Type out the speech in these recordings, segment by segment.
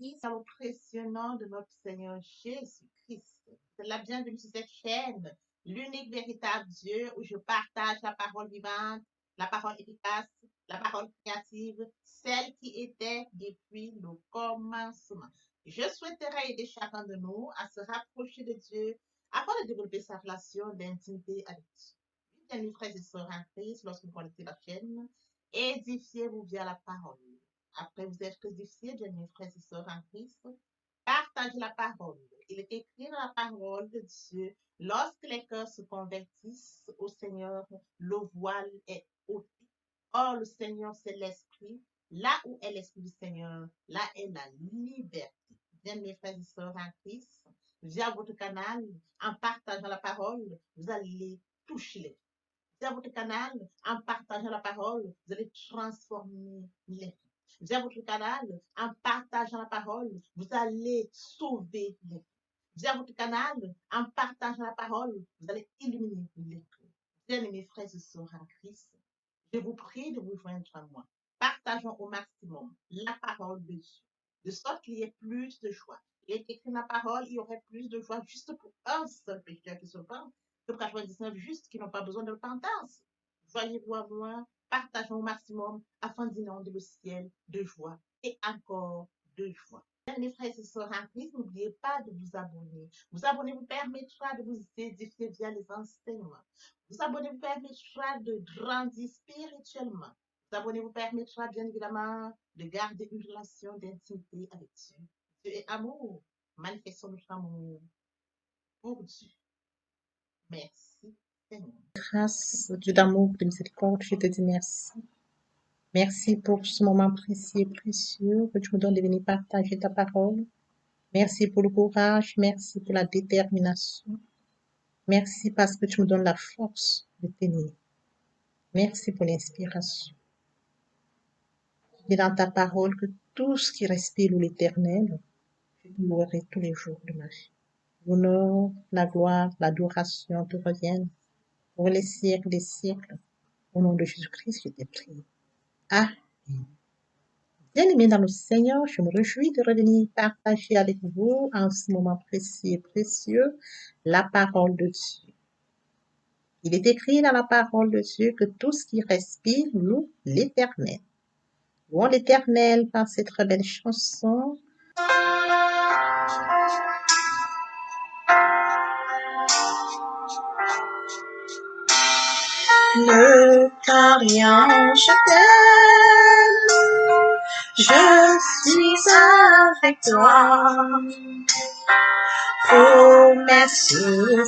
Fils, dans le précieux nom de notre Seigneur Jésus-Christ. C'est la bienvenue sur cette chaîne, l'unique véritable Dieu où je partage la parole vivante, la parole efficace, la parole créative, celle qui était depuis le commencement. Je souhaiterais aider chacun de nous à se rapprocher de Dieu afin de développer sa relation d'intimité avec Dieu. Bien, mes frères et sœurs en Christ, lorsque vous connectez la chaîne, édifiez-vous via la parole. Après vous être édifiés, bien mes frères et sœurs en Christ, partagez la parole. Il est écrit dans la parole de Dieu, lorsque les cœurs se convertissent au Seigneur, le voile est ôté. Or, le Seigneur, c'est l'Esprit. Là où est l'Esprit du Seigneur, là est la liberté. Bien, mes frères et sœurs en Christ, via votre canal, en partageant la parole, vous allez toucher les vies. Via votre canal, en partageant la parole, vous allez transformer les vies. Via votre canal, en partageant la parole, vous allez sauver les vies. Via votre canal, en partageant la parole, vous allez illuminer les cœurs. Bien-aimés frères et sœurs en Christ, je vous prie de vous joindre à moi. Partageons au maximum la parole de Dieu, de sorte qu'il y ait plus de joie. Il est écrit dans la parole, il y aurait plus de joie juste pour un seul pécheur qui se pend que pour 99 justes qui n'ont pas besoin de repentance. Voyez-vous à moi, partageons au maximum afin d'inonder le ciel de joie et encore de joie. Mes frères et sœurs en Christ, n'oubliez pas de vous abonner. Vous abonner vous permettra de vous édifier via les enseignements. Vous abonner vous permettra de grandir spirituellement. Vous abonner vous permettra bien évidemment de garder une relation d'intimité avec Dieu. Dieu est amour. Manifestons notre amour pour Dieu. Merci, Seigneur. Grâce, Dieu d'amour, de miséricorde, je te dis merci. Merci pour ce moment précieux et précieux que tu me donnes de venir partager ta parole. Merci pour le courage, merci pour la détermination. Merci parce que tu me donnes la force de tenir. Merci pour l'inspiration. Et dans ta parole que tout ce qui respire l'Éternel, je louerai tous les jours de ma vie. L'honneur, la gloire, l'adoration te reviennent pour les siècles des siècles. Au nom de Jésus-Christ, je t'ai prié. Amen. Bien-aimés dans le Seigneur, je me réjouis de revenir partager avec vous en ce moment précieux et précieux la parole de Dieu. Il est écrit dans la parole de Dieu que tout ce qui respire loue l'Éternel. Louons l'Éternel par cette très belle chanson. Ne crains rien, je t'aime, je suis avec toi. Promesse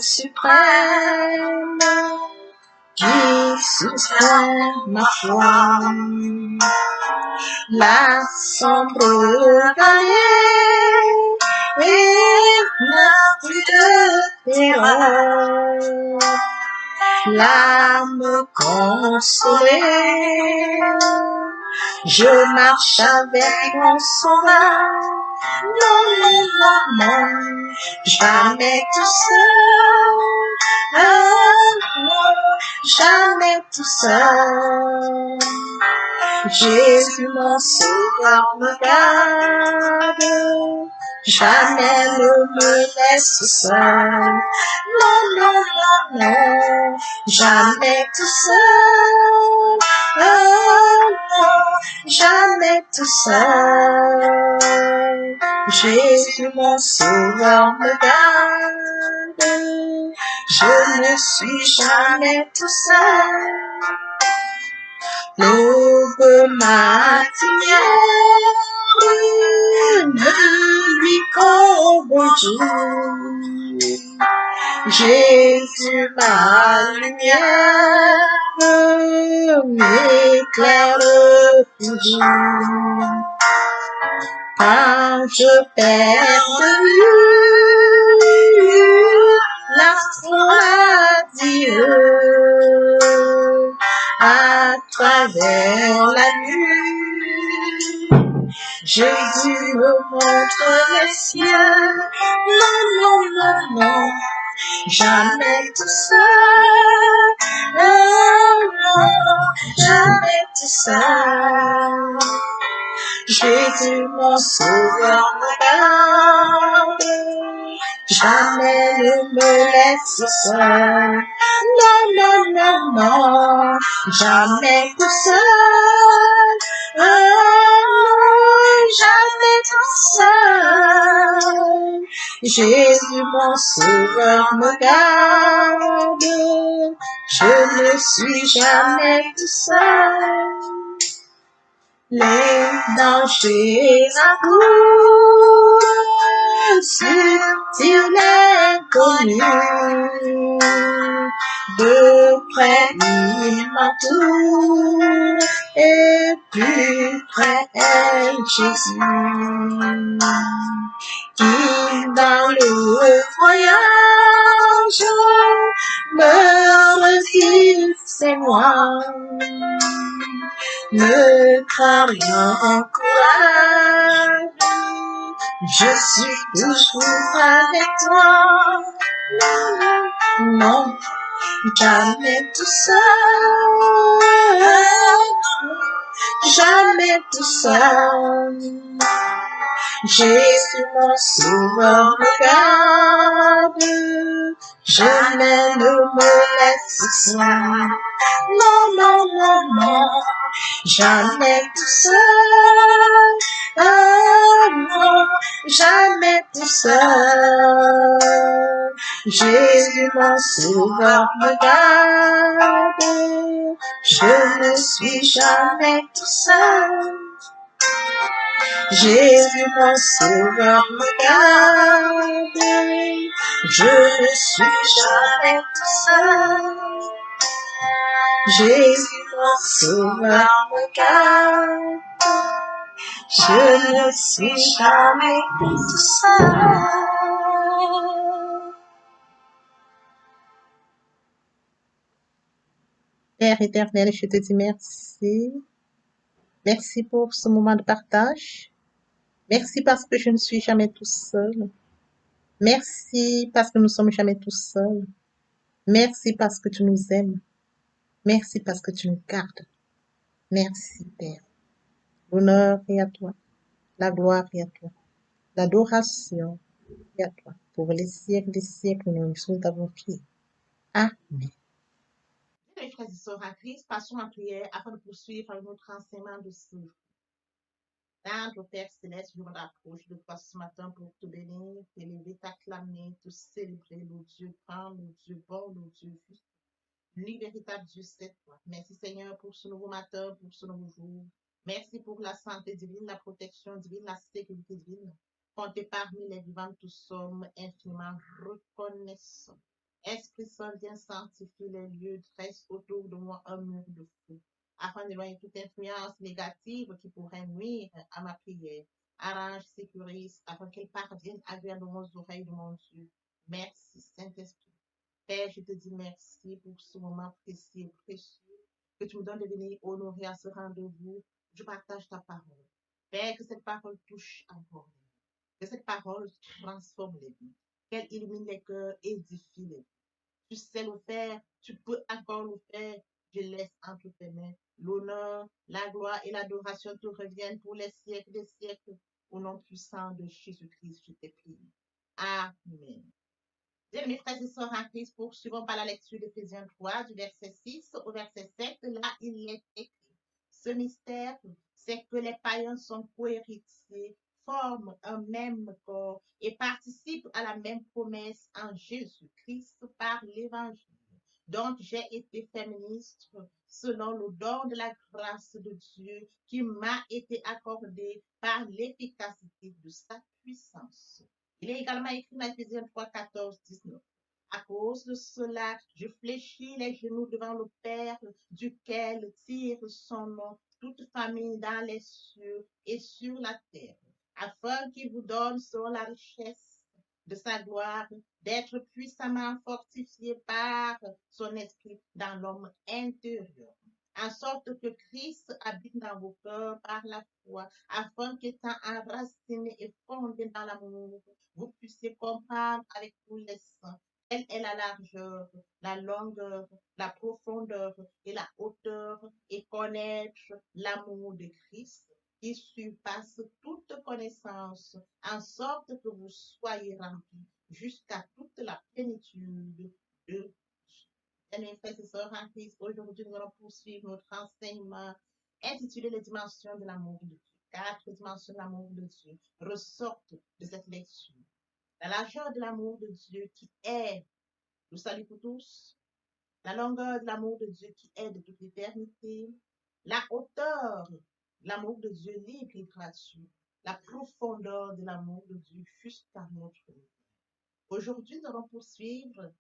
suprême qui soutient ma foi. La sombre vallée n'a plus de terreur. L'âme consolée, je marche avec mon sauveur. Non, non, non, non, jamais tout seul. Non, jamais tout seul. Jésus mon sauveur me garde, jamais ne me laisse seul. Non, non, non, non, jamais tout seul. Non, jamais tout seul. Jésus mon sauveur me garde, je ne suis jamais tout seul. L'aube matinière ne lui bonjour. Jésus ma lumière m'éclaire toujours. Quand je perds de vue l'astre Dieu, à travers la nuit, Jésus me montre les cieux. Non, non, non, non, jamais tout seul. Non, non, jamais tout seul. Jésus, mon sauveur, me garde. Jamais ne me laisse seul. Non, non, non, non, jamais tout seul. Non, jamais tout seul. Jésus, mon sauveur, me garde. Je ne suis jamais tout seul. Les dangers accourent sur l'inconnu. De près il m'entoure et plus près est Jésus. Qui dans le voyage me refuse ses lois. Ne crains rien, encourage, je suis toujours avec toi. Non, non, non, jamais tout seul, jamais tout seul. Jésus, mon sauveur, me garde, jamais ne me laisse seul. Non, non, non, non, jamais tout seul. Ah non, jamais tout seul. Jésus, mon sauveur, me garde, je ne suis jamais tout seul. Jésus, mon sauveur, me garde, je ne suis jamais tout seul. Jésus, mon sauveur, me garde, je ne suis jamais tout seul. Père éternel, je te dis merci. Merci pour ce moment de partage. Merci parce que je ne suis jamais tout seul. Merci parce que nous ne sommes jamais tout seuls. Merci parce que tu nous aimes. Merci parce que tu nous gardes. Merci, Père. L'honneur est à toi. La gloire est à toi. L'adoration est à toi. Pour les siècles des siècles, nous nous avons prié. Amen. Bien, mes frères et sœurs en Christ, passons en prière afin de poursuivre notre enseignement de ce jour. Notre Père Céleste, je me rapproche de toi ce matin pour te bénir, t'élever, t'acclamer, te célébrer, le Dieu grand, le Dieu bon, le Dieu juste. L'unique véritable Dieu, c'est toi. Merci Seigneur pour ce nouveau matin, pour ce nouveau jour. Merci pour la santé divine, la protection divine, la sécurité divine. Comptez parmi les vivants, nous sommes infiniment reconnaissants. Esprit Saint, viens sanctifier les lieux, dresse autour de moi un mur de feu, afin d'éloigner toute influence négative qui pourrait nuire à ma prière. Arrange, sécurise, afin qu'elle parvienne agréablement aux oreilles de mon Dieu. Merci, Saint-Esprit. Père, je te dis merci pour ce moment précieux et précieux que tu me donnes de venir honorer à ce rendez-vous. Je partage ta parole. Père, que cette parole touche encore les vies, que cette parole transforme les vies, qu'elle illumine les cœurs, édifie les vies. Tu sais le faire, tu peux encore le faire. Je laisse entre tes mains l'honneur, la gloire et l'adoration te reviennent pour les siècles des siècles. Au nom puissant de Jésus-Christ, je t'ai prié. Amen. Bien, mes frères et sœurs en Christ, poursuivons par la lecture d'Éphésiens 3, du verset 6 au verset 7. Là, il est écrit: ce mystère, c'est que les païens sont cohéritiers, forment un même corps et participent à la même promesse en Jésus-Christ par l'Évangile. Donc, j'ai été féministe selon le don de la grâce de Dieu qui m'a été accordé par l'efficacité de sa puissance. Il est également écrit dans Ephésiens 3, 14, 19. À cause de cela, je fléchis les genoux devant le Père, duquel tire son nom toute famille dans les cieux et sur la terre, afin qu'il vous donne selon la richesse de sa gloire, d'être puissamment fortifié par son esprit dans l'homme intérieur, en sorte que Christ habite dans vos cœurs par la foi, afin qu'étant enraciné et fondé dans l'amour, vous puissiez comprendre avec tous les saints quelle est la largeur, la longueur, la profondeur et la hauteur, et connaître l'amour de Christ, qui surpasse toute connaissance, en sorte que vous soyez remplis jusqu'à toute la plénitude de Dieu. Mes frères et sœurs en Christ, aujourd'hui nous allons poursuivre notre enseignement intitulé Les dimensions de l'amour de Dieu. 4 dimensions de l'amour de Dieu ressortent de cette lecture. La largeur de l'amour de Dieu qui est le salut pour tous, la longueur de l'amour de Dieu qui est de toute l'éternité, la hauteur de l'amour de Dieu libre et gratuit, la profondeur de l'amour de Dieu jusqu'à notre vie. Aujourd'hui, nous allons poursuivre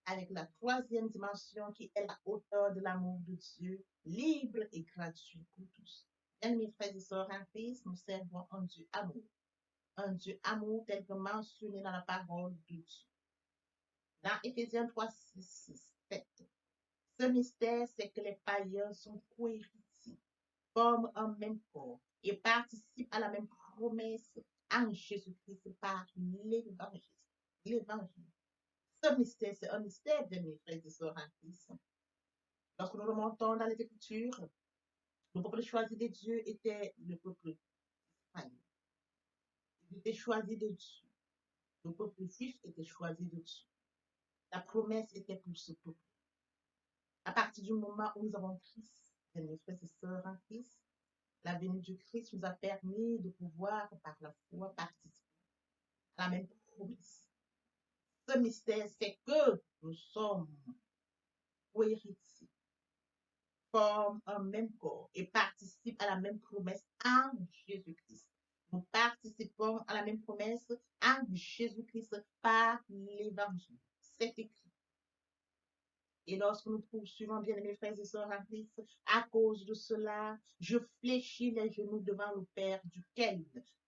avec la 3e dimension qui est la hauteur de l'amour de Dieu, libre et gratuit pour tous. Bien, mes frères et sœurs en Christ, nous servons un Dieu amour tel que mentionné dans la parole de Dieu. Dans Éphésiens 3, 6, 7, ce mystère, c'est que les païens sont cohéritiers, forment un même corps et participent à la même promesse en Jésus-Christ par l'évangile. L'évangile. Ce mystère, c'est un mystère de mes frères et sœurs en Christ. Lorsque nous remontons dans les Écritures, le peuple choisi de Dieu était le peuple d'Israël. Il était choisi de Dieu. Le peuple juif était choisi de Dieu. La promesse était pour ce peuple. À partir du moment où nous avons Christ, mes frères et sœurs en Christ, la venue du Christ nous a permis de pouvoir, par la foi, participer à la même promesse. Ce mystère, c'est que nous sommes co-héritiers, forment un même corps et participent à la même promesse en Jésus-Christ. Nous participons à la même promesse en Jésus-Christ par l'évangile. C'est écrit. Et lorsque nous poursuivons, bien mes frères et sœurs en Christ, à cause de cela, je fléchis les genoux devant le Père duquel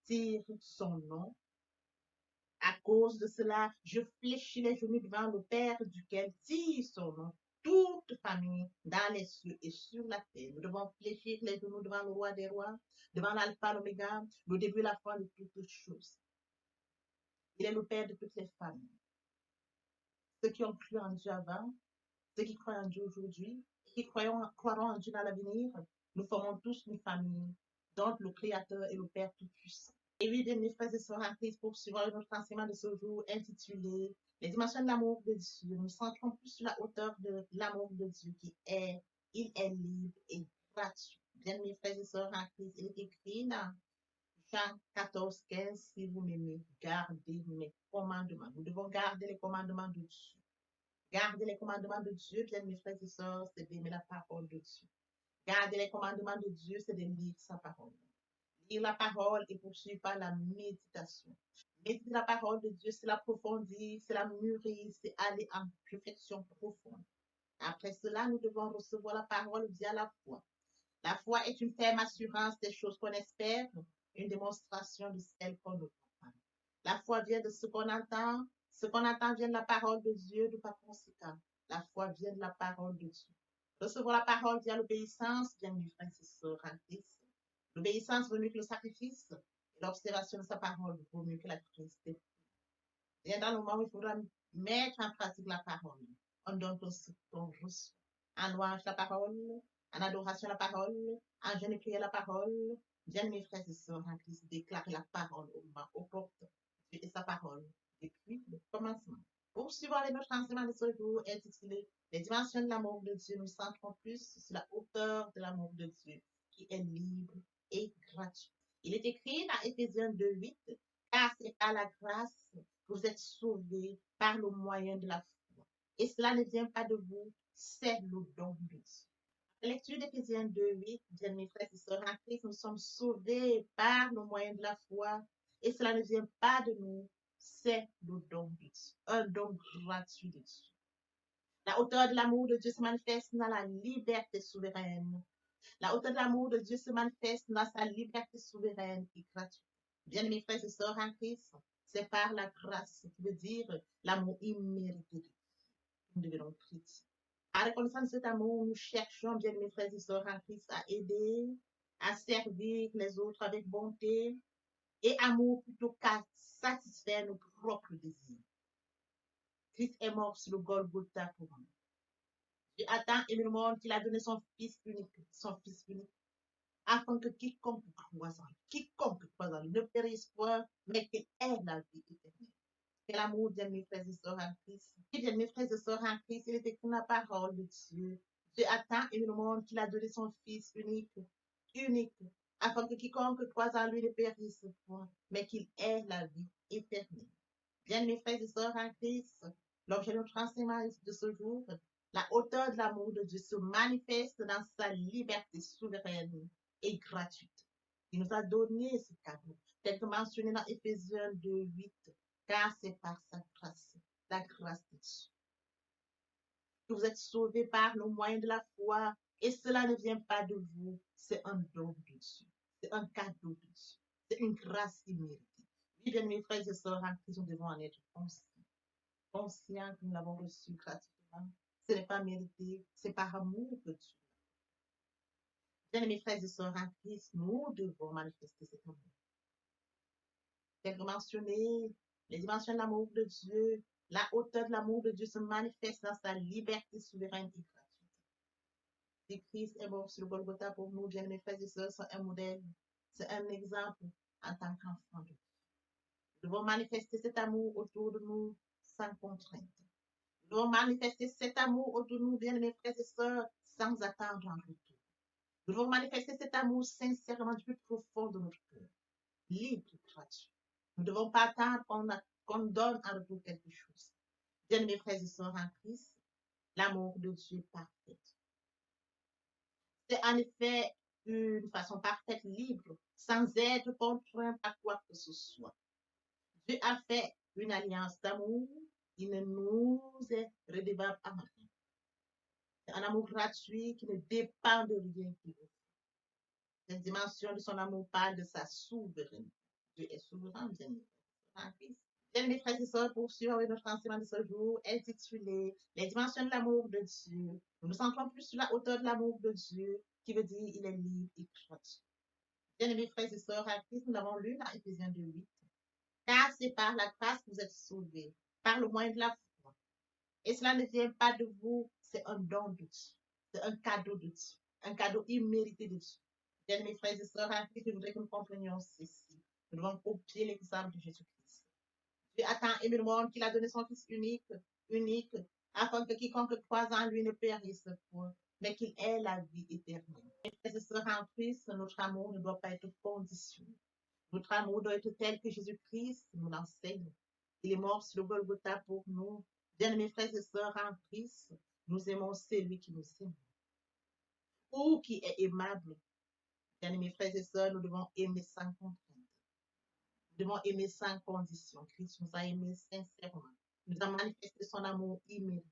tire son nom. À cause de cela, je fléchis les genoux devant le Père duquel tire son nom. Toute famille dans les cieux et sur la terre. Nous devons fléchir les genoux devant le roi des rois, devant l'alpha, l'oméga, le début et la fin de toutes choses. Il est le Père de toutes les familles. Ceux qui ont cru en Dieu avant, ceux qui croient en Dieu aujourd'hui, qui croiront en Dieu dans l'avenir, nous formons tous une famille, dont le Créateur et le Père Tout-Puissant. Et oui, bien, mes frères et sœurs en Christ, poursuivons notre enseignement de ce jour intitulé Les dimensions de l'amour de Dieu. Nous centrons plus sur la hauteur de l'amour de Dieu il est libre et gratuit. Bien, mes frères et sœurs en Christ, il est écrit dans Jean 14, 15, si vous m'aimez, gardez mes commandements. Nous devons garder les commandements de Dieu. Garder les commandements de Dieu, bien mes frères et sœurs, c'est d'aimer la parole de Dieu. Garder les commandements de Dieu, c'est de lire sa parole. Lire la parole et poursuivre par la méditation. Méditer la parole de Dieu, c'est l'approfondir, c'est la mûrir, c'est aller en réflexion profonde. Après cela, nous devons recevoir la parole via la foi. La foi est une ferme assurance des choses qu'on espère, une démonstration de celles qu'on ne voit pas. La foi vient de ce qu'on entend. Ce qu'on entend vient de la parole de Dieu, de par conséquent. La foi vient de la parole de Dieu. Recevoir la parole via l'obéissance, bien mes frères et sœurs en Christ. L'obéissance vaut mieux que le sacrifice. Et l'observation de sa parole vaut mieux que la Christ. Bien dans le moment où il faudra mettre en pratique la parole, on donne ce qu'on reçoit. En louange la parole, en adoration la parole, en jeûne et prière la parole. Bien mes frères et sœurs en Christ, déclarer la parole au moment opportun. Dieu et sa parole depuis le commencement. Poursuivons avec notre enseignement de ce jour intitulé Les dimensions de l'amour de Dieu. Nous centrons plus sur la hauteur de l'amour de Dieu qui est libre et gratuit. Il est écrit dans Éphésiens 2:8, car c'est par la grâce que vous êtes sauvés par le moyen de la foi. Et cela ne vient pas de vous, c'est le don de Dieu. La lecture d'Éphésiens 2:8, bien mes frères et sœurs en Christ, nous sommes sauvés par le moyen de la foi. Et cela ne vient pas de nous, c'est le don de Dieu, un don gratuit de Dieu. La hauteur de l'amour de Dieu se manifeste dans la liberté souveraine. La hauteur de l'amour de Dieu se manifeste dans sa liberté souveraine et gratuite. Bien mes frères et sœurs en Christ, c'est par la grâce, qui veut dire l'amour immérité de Dieu. Nous devenons chrétiens. À reconnaissance de cet amour, nous cherchons, bien mes frères et sœurs en Christ, à aider, à servir les autres avec bonté et amour plutôt qu'à satisfaire nos propres désirs. Christ est mort sur le Golgotha pour nous. Dieu a tant aimé le monde qu'il a donné son Fils unique, afin que quiconque croise en lui ne périsse point, mais qu'il ait la vie éternelle. Quel amour, bien mes frères et sœurs en Christ. Et bien mes frères et sœurs en Christ, il est écrit dans la parole de Dieu. Dieu a tant aimé le monde qu'il a donné son Fils unique, afin que quiconque croise en lui ne périsse point, mais qu'il ait la vie éternelle. Bien mes frères et sœurs en Christ, l'objet de notre enseignement de ce jour, la hauteur de l'amour de Dieu se manifeste dans sa liberté souveraine et gratuite. Il nous a donné ce cadeau, tel que mentionné dans Éphésiens 2:8, car c'est par sa grâce, la grâce de Dieu, que vous êtes sauvés par le moyen de la foi, et cela ne vient pas de vous, c'est un don de Dieu, c'est un cadeau de Dieu, c'est une grâce imméritée. Oui, bien mes frères et sœurs en Christ, nous devons en être conscients que nous l'avons reçu gratuitement. Ce n'est pas mérité, c'est par amour que Dieu. Bien mes frères et sœurs en Christ, nous devons manifester cet amour. Tel que mentionné, les dimensions de l'amour de Dieu, la hauteur de l'amour de Dieu se manifeste dans sa liberté souveraine et gratuite. Si Christ est mort sur le Golgotha pour nous, bien mes frères et sœurs, c'est un modèle, c'est un exemple en tant qu'enfant de Dieu. Nous devons manifester cet amour autour de nous sans contrainte. Nous devons manifester cet amour autour de nous, bien mes frères et sœurs, sans attendre en retour. Nous devons manifester cet amour sincèrement du plus profond de notre cœur, libre et gratuit. Nous ne devons pas attendre qu'on donne en retour quelque chose. Bien mes frères et sœurs en Christ, l'amour de Dieu est parfait. C'est en effet une façon parfaite, libre, sans être contraint par quoi que ce soit. Dieu a fait une alliance d'amour, il ne nous est redevable à rien. C'est un amour gratuit qui ne dépend de rien qui veut. Cette dimension de son amour parle de sa souveraineté. Dieu est souverain, bien mes frères en Christ. Bien mes frères et sœurs, poursuivre avec notre enseignement de ce jour, intitulé Les dimensions de l'amour de Dieu. Nous nous centrons plus sur la hauteur de l'amour de Dieu, qui veut dire il est libre et gratuit. Bien mes frères et sœurs en Christ, nous l'avons lu dans Éphésiens 2:8. Car c'est par la grâce que vous êtes sauvés, par le moyen de la foi. Et cela ne vient pas de vous, c'est un don de Dieu. C'est un cadeau de Dieu, un cadeau immérité de Dieu. Bien mes frères et sœurs en Christ, je voudrais que nous comprenions ceci. Nous devons copier l'exemple de Jésus-Christ. Dieu a tant aimé le monde qu'il a donné son Fils unique, afin que quiconque croise en lui ne périsse point, mais qu'il ait la vie éternelle. Mes frères et sœurs en Christ, notre amour ne doit pas être conditionné. Notre amour doit être tel que Jésus-Christ nous l'enseigne. Il est mort sur le Golgotha pour nous. Bien mes frères et sœurs en Christ, nous aimons celui qui nous aime. Ou qui est aimable. Bien mes frères et sœurs, nous devons aimer sans contrainte. Nous devons aimer sans condition. Christ nous a aimés sincèrement. Il nous a manifesté son amour immédiat.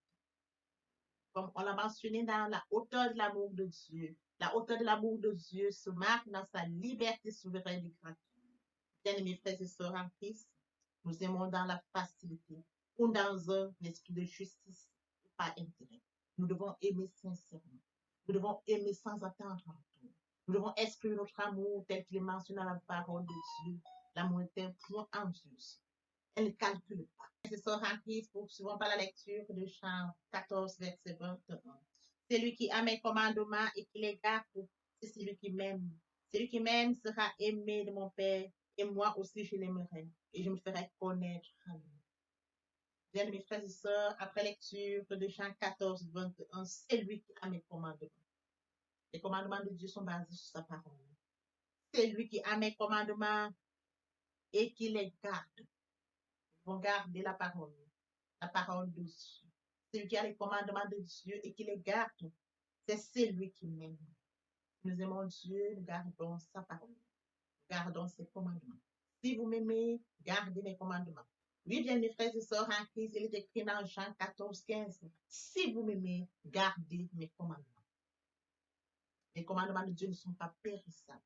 Comme on l'a mentionné dans la hauteur de l'amour de Dieu. La hauteur de l'amour de Dieu se marque dans sa liberté souveraine et gratuite. Bien mes frères et sœurs en Christ, nous aimons dans la facilité ou dans un esprit de justice, pas intérêt. Nous devons aimer sincèrement. Nous devons aimer sans attendre en retour. Nous devons exprimer notre amour tel qu'il est mentionné dans la parole de Dieu. L'amour est un point en Dieu. Elle ne calcule pas. Frères et sœurs en Christ, poursuivons par la lecture de Jean 14, verset 21. Celui qui a mes commandements et qui les garde, c'est celui qui m'aime. Celui qui m'aime sera aimé de mon Père, et moi aussi je l'aimerai, et je me ferai connaître à lui. Bien, mes frères et sœurs, après lecture de Jean 14, 21, c'est lui qui a mes commandements. Les commandements de Dieu sont basés sur sa parole. C'est lui qui a mes commandements et qui les garde. Ils vont garder la parole de Dieu. Celui qui a les commandements de Dieu et qui les garde, c'est celui qui m'aime. Nous aimons Dieu, nous gardons sa parole. Nous gardons ses commandements. Si vous m'aimez, gardez mes commandements. Oui, bien, mes frères et sœurs en Christ, il est écrit dans Jean 14, 15. Si vous m'aimez, gardez mes commandements. Les commandements de Dieu ne sont pas périssables.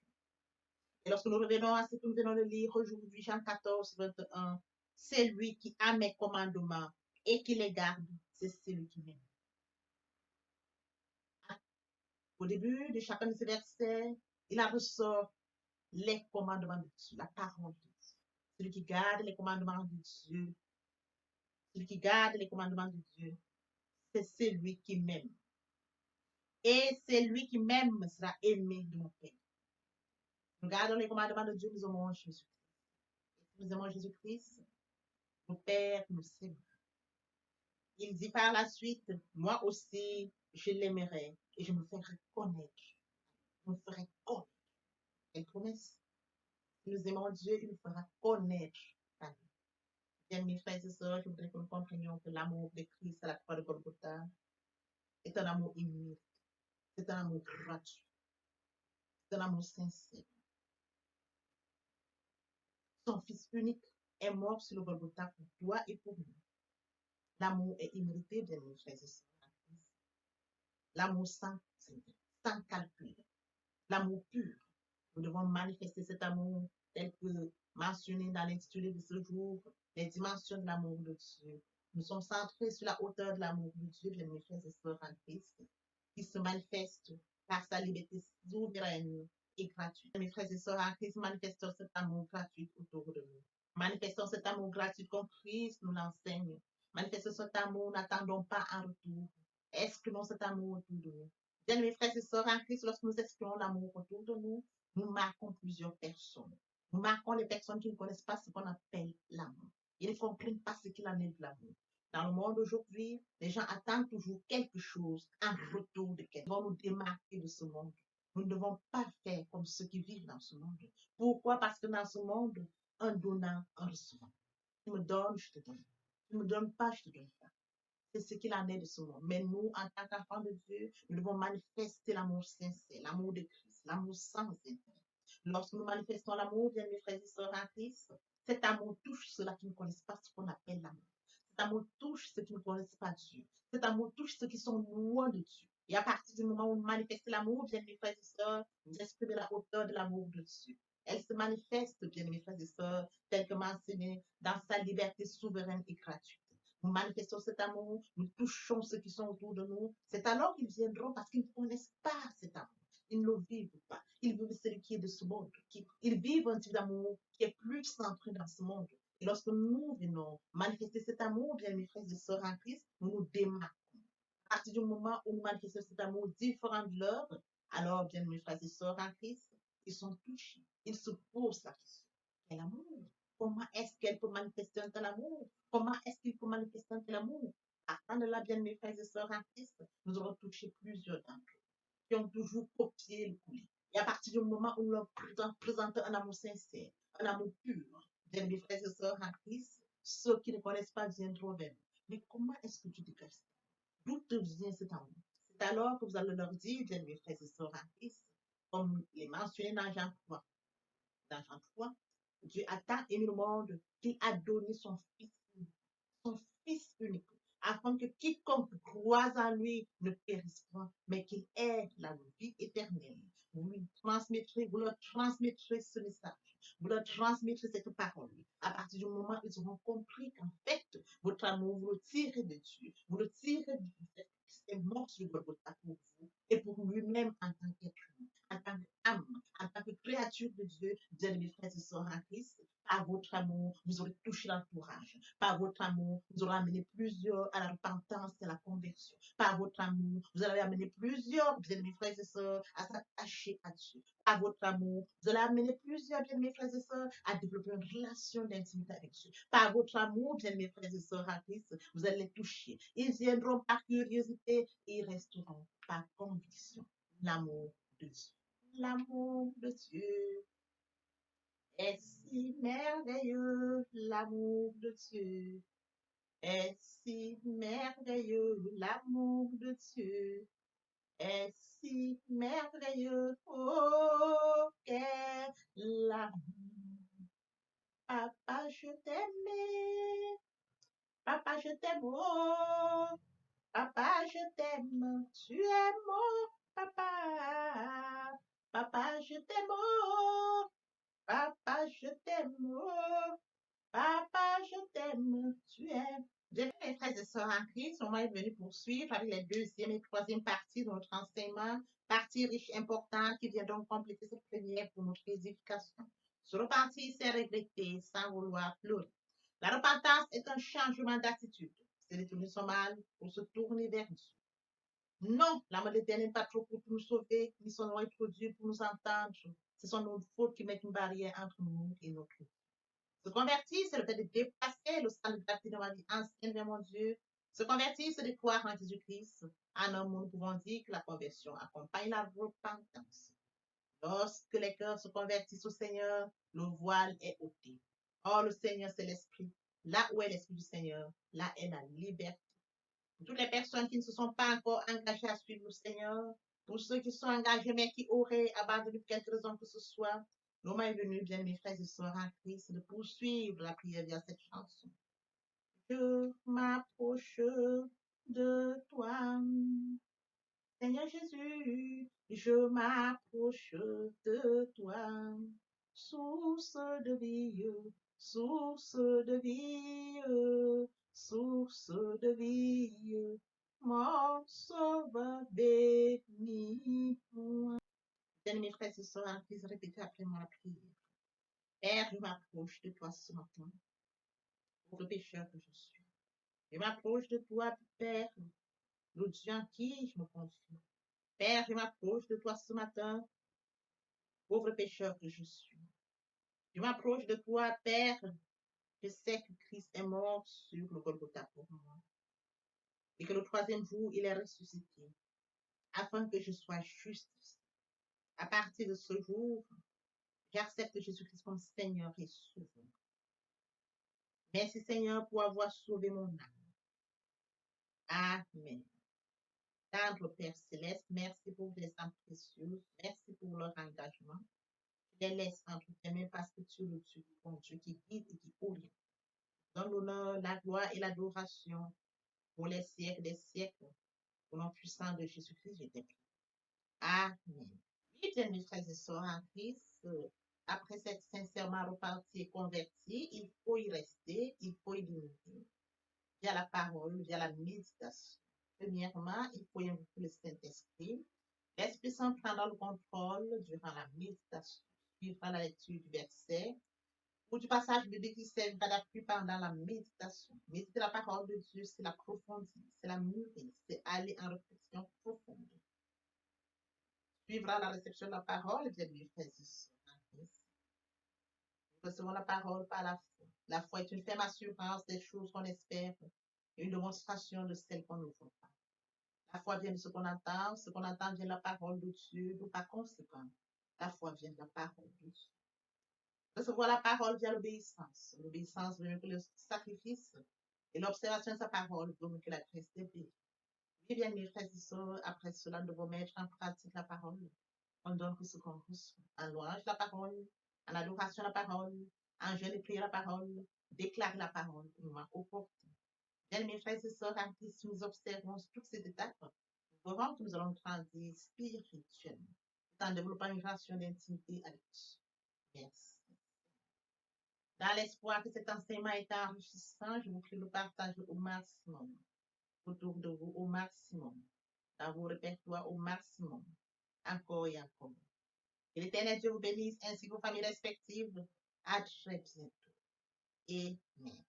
Et lorsque nous revenons à ce que nous venons de lire aujourd'hui, Jean 14, 21, c'est lui qui a mes commandements et qui les garde, c'est celui qui m'aime. Au début de chacun de ces versets, il a ressort les commandements de Dieu, la parole de Dieu. Celui qui garde les commandements de Dieu, celui qui garde les commandements de Dieu, c'est celui qui m'aime. Et celui qui m'aime sera aimé de mon Père. Nous gardons les commandements de Dieu, nous aimons Jésus-Christ. Nous aimons Jésus-Christ, le Père nous aime. Il dit par la suite, moi aussi, je l'aimerai et je me ferai connaître. Je me ferai connaître. Quelle promesse. Si nous aimons Dieu, il nous fera connaître. Bien, mes frères et sœurs, je voudrais que nous comprenions que l'amour de Christ à la croix de Golgotha est un amour unique. C'est un amour gratuit. C'est un amour sincère. Son Fils unique est mort sur le Golgotha pour toi et pour nous. L'amour est immérité, bien mes frères et sœurs. L'amour sans calcul. L'amour pur. Nous devons manifester cet amour tel que mentionné dans l'intitulé de ce jour, les dimensions de l'amour de Dieu. Nous sommes centrés sur la hauteur de l'amour de Dieu, bien mes frères et sœurs en Christ, qui se manifeste par sa liberté souveraine et gratuite. Mes frères et sœurs en Christ, manifestons cet amour gratuit autour de nous. Manifestons cet amour gratuit comme Christ nous l'enseigne. Manifestons cet amour, n'attendons pas un retour. Exprimons cet amour autour de nous. Bien, mes frères et sœurs en Christ, lorsque nous exprimons l'amour autour de nous, nous marquons plusieurs personnes. Nous marquons les personnes qui ne connaissent pas ce qu'on appelle l'amour. Ils ne comprennent pas ce qu'il en est de l'amour. Dans le monde aujourd'hui, les gens attendent toujours quelque chose, un retour de quelque chose. Nous devons nous démarquer de ce monde. Nous ne devons pas faire comme ceux qui vivent dans ce monde. Pourquoi? Parce que dans ce monde, un donnant, un recevant. Tu me donnes, je te donne. Tu ne me donnes pas, je te donne pas. C'est ce qu'il en est de ce monde. Mais nous, en tant qu'enfants de Dieu, nous devons manifester l'amour sincère, l'amour de Christ, l'amour sans intérêt. Lorsque nous manifestons l'amour, bien mes frères et sœurs en Christ, cet amour touche ceux-là qui ne connaissent pas ce qu'on appelle l'amour. Cet amour touche ceux qui ne connaissent pas Dieu. Cet amour touche ceux qui sont loin de Dieu. Et à partir du moment où vous manifestez l'amour, bien mes frères et sœurs, vous exprimez la hauteur de l'amour de Dieu. Elle se manifeste, bien mes frères et sœurs, tel que mentionné, dans sa liberté souveraine et gratuite. Nous manifestons cet amour, nous touchons ceux qui sont autour de nous. C'est alors qu'ils viendront parce qu'ils ne connaissent pas cet amour. Ils ne le vivent pas. Ils vivent celui qui est de ce monde. Ils vivent un type d'amour qui est plus centré dans ce monde. Et lorsque nous venons manifester cet amour, bien mes frères et sœurs en Christ, nous nous démarquons. À partir du moment où nous manifestons cet amour différent de leur, alors, bien mes frères et sœurs en Christ, ils sont touchés. Ils se posent la question. Quel amour? Comment est-ce qu'elle peut manifester un tel amour? Comment est-ce qu'il peut manifester un tel amour? Partant de là, bien mes frères et sœurs en Christ, nous aurons touché plusieurs d'entre eux qui ont toujours copié le colis. Et à partir du moment où nous leur présentons un amour sincère, un amour pur, bien mes frères et sœurs en Christ, ceux qui ne connaissent pas viendront vers nous. Mais comment est-ce que tu dégages ça? D'où te vient cet amour? C'est alors que vous allez leur dire, bien mes frères et sœurs en Christ, comme il est mentionné dans Jean 3. Dans Jean 3, Dieu a tant aimé le monde qu'il a donné son Fils unique, afin que quiconque croise en lui ne périsse point, mais qu'il ait la vie éternelle. Vous leur transmettrez ce message, vous leur transmettrez cette parole. À partir du moment où ils auront compris qu'en fait, votre amour, vous le tirez de Dieu, vous le tirez du fait qu'il est mort sur Golgotha pour vous et pour lui-même en tant qu'être humain, en tant qu'âme, en tant que créature de Dieu, bien mes frères et sœurs en Christ. Par votre amour, vous aurez touché l'entourage. Par votre amour, vous aurez amené plusieurs à la repentance et à la conversion. Par votre amour, vous allez amener plusieurs, bien mes frères et sœurs, à s'attacher à Dieu. Par votre amour, vous allez amener plusieurs, bien mes frères et sœurs, à développer une relation d'intimité avec Dieu. Par votre amour, bien mes frères et sœurs en Christ, vous allez les toucher. Ils viendront par curiosité et ils resteront par conviction. L'amour de Dieu. L'amour de Dieu est si merveilleux, l'amour de Dieu est si merveilleux, l'amour de Dieu est si merveilleux. Oh, quel amour! Papa, je t'aime. Papa, je t'aime. Oh, papa, je t'aime. Tu es mon papa. Papa, je t'aime. Oh, papa, je t'aime. Oh, papa, je t'aime. Tu es. Bien, mes frères et sœurs en Christ, on est venu poursuivre avec les deuxième et troisième parties de notre enseignement, partie riche importante qui vient donc compléter cette première pour notre édification. Se repentir, c'est regretter sans vouloir pleurer. La repentance est un changement d'attitude. C'est détourner son mal pour se tourner vers Dieu. Non, l'amour de Dieu n'est pas trop pour nous sauver, ni son nom est trop dur pour nous entendre. Ce sont nos fautes qui mettent une barrière entre nous et notre vie. Se convertir, c'est le fait de dépasser le stand de gravité de ma vie ancienne vers mon Dieu. Se convertir, c'est de croire en Jésus-Christ. En un mot, nous pouvons dire que la conversion accompagne la repentance. Lorsque les cœurs se convertissent au Seigneur, le voile est ôté. Or, le Seigneur, c'est l'Esprit. Là où est l'Esprit du Seigneur, là est la liberté. Pour toutes les personnes qui ne se sont pas encore engagées à suivre le Seigneur, pour ceux qui sont engagés mais qui auraient abandonné pour quelque raison que ce soit, le moment est venu, bien mes frères et sœurs en Christ, de poursuivre la prière via cette chanson. Je m'approche de toi, Seigneur Jésus, je m'approche de toi, source de vie, source de vie, source de vie, mon sauveur béni-moi. Bien, mes frères et sœurs, en Christ, répétez après moi la prière. Père, je m'approche de toi ce matin, pour le pécheur que je suis. Je m'approche de toi, Père, le Dieu en qui je me confie. Père, je m'approche de toi ce matin, pauvre pécheur que je suis. Je m'approche de toi, Père. Je sais que Christ est mort sur le Golgotha pour moi et que le troisième jour, il est ressuscité afin que je sois juste. À partir de ce jour, j'accepte Jésus-Christ comme Seigneur et Sauveur. Merci Seigneur pour avoir sauvé mon âme. Amen. Tendre Père Céleste, merci pour les âmes précieuses. Merci pour leur engagement. Je les laisse entre tes mains parce que tu es le Dieu, ton Dieu qui guide et qui oriente. Donne l'honneur, la gloire et l'adoration pour les siècles des siècles. Au nom puissant de Jésus-Christ, je t'ai pris. Amen. Oui, bien, mes frères et sœurs en Christ, après cette sincèrement repartie et convertie, il faut y rester, il faut y demeurer, via la parole, via la méditation. Premièrement, il faut invoquer le Saint-Esprit. L'Esprit Saint prendra le contrôle durant la méditation, suivra la lecture du verset ou du passage biblique qui servira d'appui pendant la méditation. Méditer la parole de Dieu, c'est l'approfondir, c'est la mûrir, c'est aller en réflexion profonde. Suivra la réception de la parole, bien mes frères et sœurs. Nous recevons la parole par la foi. La foi est une ferme assurance des choses qu'on espère et une démonstration de celles qu'on ne voit pas. La foi vient de ce qu'on entend vient de la parole de Dieu, donc par conséquent, la foi vient de la parole de Dieu. Recevoir la parole via l'obéissance. L'obéissance veut mieux que le sacrifice et l'observation de sa parole vaut mieux que la graisse des pays. Oui, bien, mes frères et sœurs, après cela, nous devons mettre en pratique la parole. On donne que ce qu'on reçoit. En louange la parole, en adoration la parole, en jeûne et prière la parole, déclarer la parole au moment opportun. Bien, mes frères et sœurs, en Christ, nous observons toutes ces étapes. Nous verrons que nous allons grandir spirituellement, tout en développant une relation d'intimité avec Dieu. Merci. Dans l'espoir que cet enseignement est enrichissant, je vous prie de le partager au maximum, autour de vous au maximum, dans vos répertoires au maximum, encore et encore. Que l'Éternel Dieu vous bénisse ainsi que vos familles respectives. À très bientôt. Amen.